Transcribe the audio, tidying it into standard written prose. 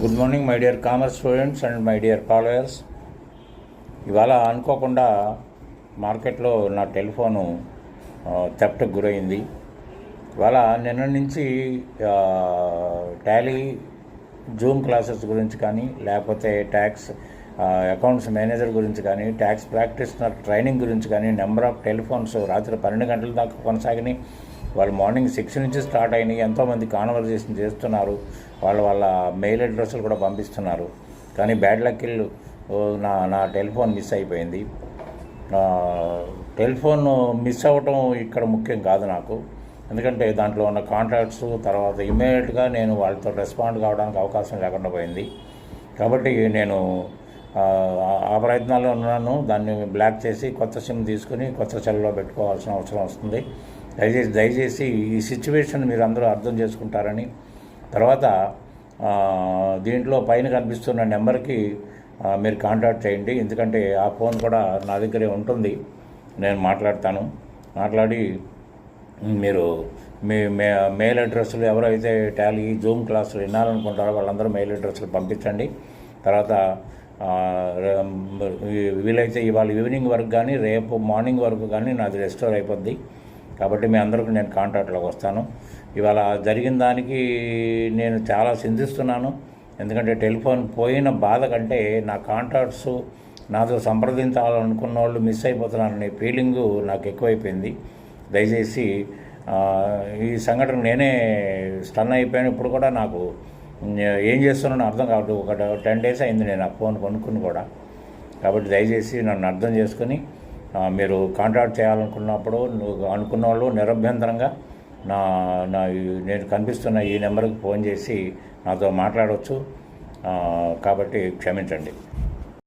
Good morning my dear commerce students and my dear followers. ఇవాళ అనుకోకుండా మార్కెట్లో నా టెలిఫోను థెఫ్ట్కి గురైంది. ఇవాళ నిన్న నుంచి టాలీ జూమ్ క్లాసెస్ గురించి కానీ, లేకపోతే ట్యాక్స్ అకౌంట్స్ మేనేజర్ గురించి కానీ, ట్యాక్స్ ప్రాక్టీషనర్ ట్రైనింగ్ గురించి కానీ నెంబర్ ఆఫ్ టెలిఫోన్స్ రాత్రి 12 గంటల దాకా కొనసాగినాయి. వాళ్ళు మార్నింగ్ 6 నుంచి స్టార్ట్ అయినాయి. ఎంతోమంది కాన్వర్జేషన్ చేస్తున్నారు, వాళ్ళ మెయిల్ అడ్రస్లు కూడా పంపిస్తున్నారు. కానీ బ్యాడ్ లక్కిల్ నా టెలిఫోన్ మిస్ అయిపోయింది. టెలిఫోన్ మిస్ అవ్వటం ఇక్కడ ముఖ్యం కాదు నాకు, ఎందుకంటే దాంట్లో ఉన్న కాంటాక్ట్స్ తర్వాత ఇమ్మీడియట్గా నేను వాళ్ళతో రెస్పాండ్ కావడానికి అవకాశం లేకుండా పోయింది. కాబట్టి నేను ఆ ప్రయత్నాల్లో ఉన్నాను. దాన్ని బ్లాక్ చేసి కొత్త సిమ్ తీసుకుని కొత్త సెల్లో పెట్టుకోవాల్సిన అవసరం వస్తుంది. దయచేసి ఈ సిచ్యువేషన్ మీరు అందరూ అర్థం చేసుకుంటారని, తర్వాత దీంట్లో పైన కనిపిస్తున్న నెంబర్కి మీరు కాంటాక్ట్ చేయండి. ఎందుకంటే ఆ ఫోన్ కూడా నా దగ్గరే ఉంటుంది. నేను మాట్లాడి మీరు మీ మెయిల్ అడ్రస్లు ఎవరైతే టాలీ జూమ్ క్లాసులు వినాలనుకుంటారో వాళ్ళందరూ మెయిల్ అడ్రస్లు పంపించండి. తర్వాత వీలైతే ఇవాళ ఈవినింగ్ వరకు కానీ రేపు మార్నింగ్ వరకు కానీ నాది రెస్టోర్ అయిపోద్ది. కాబట్టి మీ అందరికీ నేను కాంటాక్ట్లోకి వస్తాను. ఇవాళ జరిగిన దానికి నేను చాలా చింతిస్తున్నాను. ఎందుకంటే టెలిఫోన్ పోయిన బాధ కంటే నా కాంటాక్ట్స్ నాతో సంప్రదించాలనుకున్న వాళ్ళు మిస్ అయిపోతున్నారనే ఫీలింగు నాకు ఎక్కువైపోయింది. దయచేసి ఈ సంఘటన నేనే స్టన్ అయిపోయాను. ఇప్పుడు కూడా నాకు ఏం చేస్తున్నానో అర్థం కావట్లేదు. ఒక 10 days అయింది నేను ఆ ఫోన్ కొనుక్కుని కూడా. కాబట్టి దయచేసి నన్ను అర్థం చేసుకుని మీరు కాంటాక్ట్ చేయాలనుకున్నప్పుడు అనుకున్న వాళ్ళు నిరభ్యంతరంగా నేను కనిపిస్తున్న ఈ నెంబర్కి ఫోన్ చేసి నాతో మాట్లాడవచ్చు. కాబట్టి క్షమించండి.